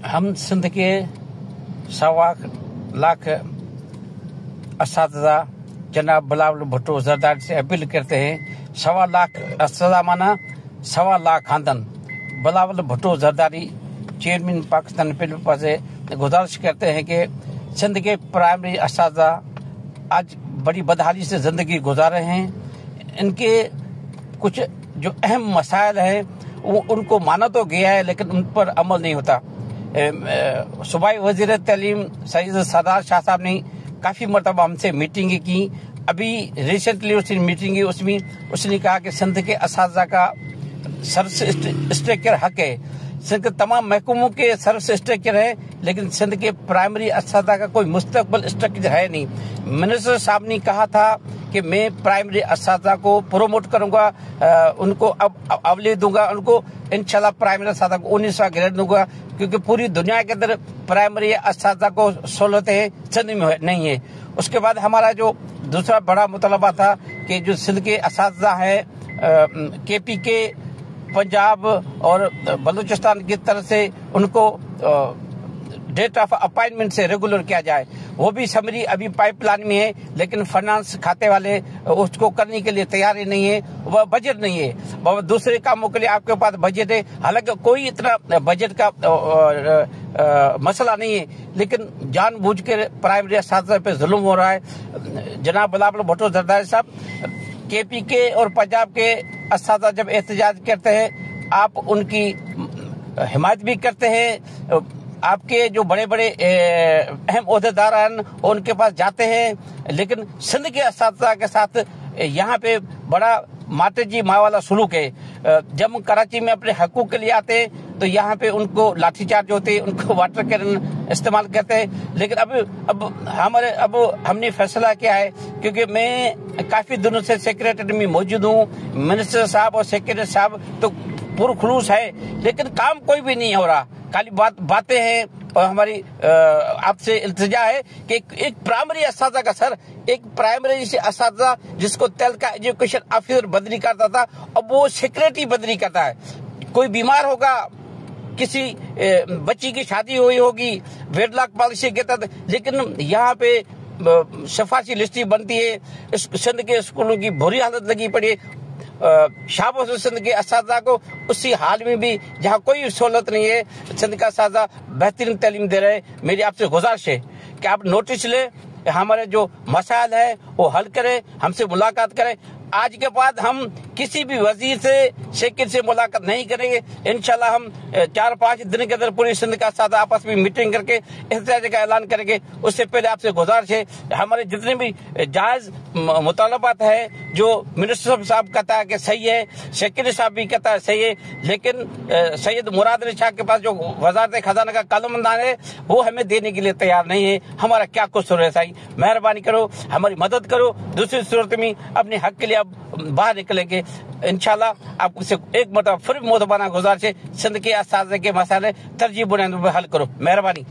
हम सिंध के 1.25 लाख असातिज़ा जनाब बिलावल भुट्टो ज़रदारी से अपील करते हैं। 1.25 लाख असातिज़ा माना 1.25 लाख खानदान। बिलावल भुट्टो ज़रदारी चेयरमैन पाकिस्तान पीपल्स से गुजारिश करते हैं कि सिंध के प्राइमरी असातिज़ा आज बड़ी बदहाली से ज़िंदगी गुजार रहे हैं। इनके कुछ जो अहम मसाइल हैं वो उनको माना तो गया है लेकिन उन पर अमल नहीं होता। सूबाई वज़ीर तालीम सैयद सरदार शाह साहब ने काफ़ी मरतबा हमसे मीटिंग की। अभी रिसेंटली उसकी मीटिंग की उसमें उसने कहा कि सिंध के असातिज़ा का सर्विस स्ट्रक्चर हक है। सिंध के तमाम महकमों के सर्विस स्ट्रक्चर है लेकिन सिंध के प्राइमरी असातिज़ा का कोई मुस्तकबिल स्ट्रक्चर है नहीं। मिनिस्टर साहब ने कहा था कि मैं प्राइमरी असातिज़ा को प्रोमोट करूंगा, उनको अब अवली दूंगा, उनको इंशाल्लाह प्राइमरी असातिज़ा को 19वां ग्रेड दूंगा क्योंकि पूरी दुनिया के अंदर प्राइमरी असातिज़ा को सहूलतें सिंध में नहीं है। उसके बाद हमारा जो दूसरा बड़ा मुतालबा था कि जो सिंध के असातिज़ा है केपी के पंजाब और बलूचिस्तान की तरफ से उनको डेट ऑफ अपॉइंटमेंट से रेगुलर किया जाए। वो भी समरी अभी पाइपलाइन में है लेकिन फाइनेंस खाते वाले उसको करने के लिए तैयार ही नहीं है, वह बजट नहीं है। वह दूसरे कामों के लिए आपके पास बजट है, हालांकि कोई इतना बजट का मसला नहीं है लेकिन जानबूझ के प्राइमरी असातिज़ा पे जुल्म हो रहा है। जनाब बिलावल भुट्टो ज़रदारी साहब केपी के और पंजाब के असातिज़ा जब एहतजाज करते हैं आप उनकी हिमायत भी करते हैं। आपके जो बड़े बड़े अहम ओहदेदार हैं उनके पास जाते हैं लेकिन सिंध के असातिज़ा के साथ यहाँ पे बड़ा मातेजी माँ वाला सुलूक है। जब हम कराची में अपने हकूक के लिए आते हैं तो यहाँ पे उनको लाठीचार्ज होते हैं, उनको वाटर कैनन इस्तेमाल करते हैं। लेकिन अब हमने फैसला किया है क्योंकि मैं काफी दिनों से सेक्रेटरी में मौजूद हूँ, मिनिस्टर साहब और सेक्रेटरी साहब तो पुरखुलूस है लेकिन काम कोई भी नहीं हो रहा, खाली बातें हैं। और हमारी आपसे इल्तिजा है कि एक प्राइमरी असातिज़ा का सर, एक प्राइमरी असातिज़ा जिसको तेल का एजुकेशन ऑफिसर बदली करता था अब वो सेक्रेटरी बदली करता है। कोई बीमार होगा, किसी बच्ची की शादी हुई होगी वेडलॉक पॉलिसी के तहत, लेकिन यहाँ पे सिफारिशी लिस्ट बनती है। सिंध के स्कूलों की बुरी हालत लगी पड़ी है। शाबाश सिंध के असातिज़ा को उसी हाल में भी जहाँ कोई सहूलत नहीं है सिंध का असातिज़ा बेहतरीन तालीम दे रहे हैं। मेरी आपसे गुजारिश है कि आप नोटिस ले, हमारे जो मसाइल है वो हल करें, हमसे मुलाकात करें। आज के बाद हम किसी भी वजीर से सेक्रेटरी से मुलाकात नहीं करेंगे। इंशाल्लाह हम 4-5 दिन के अंदर पूरी सिंध का साथ आपस में मीटिंग करके एहतजाज का ऐलान करेंगे। उससे पहले आपसे गुजारिश है हमारे जितने भी जायज मुतालबात है जो मिनिस्टर साहब कहता है कि सही है, सेक्रेटरी साहब भी कहता है सही है, लेकिन सैयद मुराद अली शाह के पास जो वजारत खजाना का कलमदान है वो हमें देने के लिए तैयार नहीं है। हमारा क्या कसूर है साईं, मेहरबानी करो हमारी मदद करो। दूसरी सूरत में अपने हक के लिए अब बाहर निकलेंगे इंशाल्लाह। आपसे एक मतलब फिर मोहतबाना गुजारिश है सिंध के असातिज़ा के मसाले तरजीह बुनियाद पर हल करो, मेहरबानी।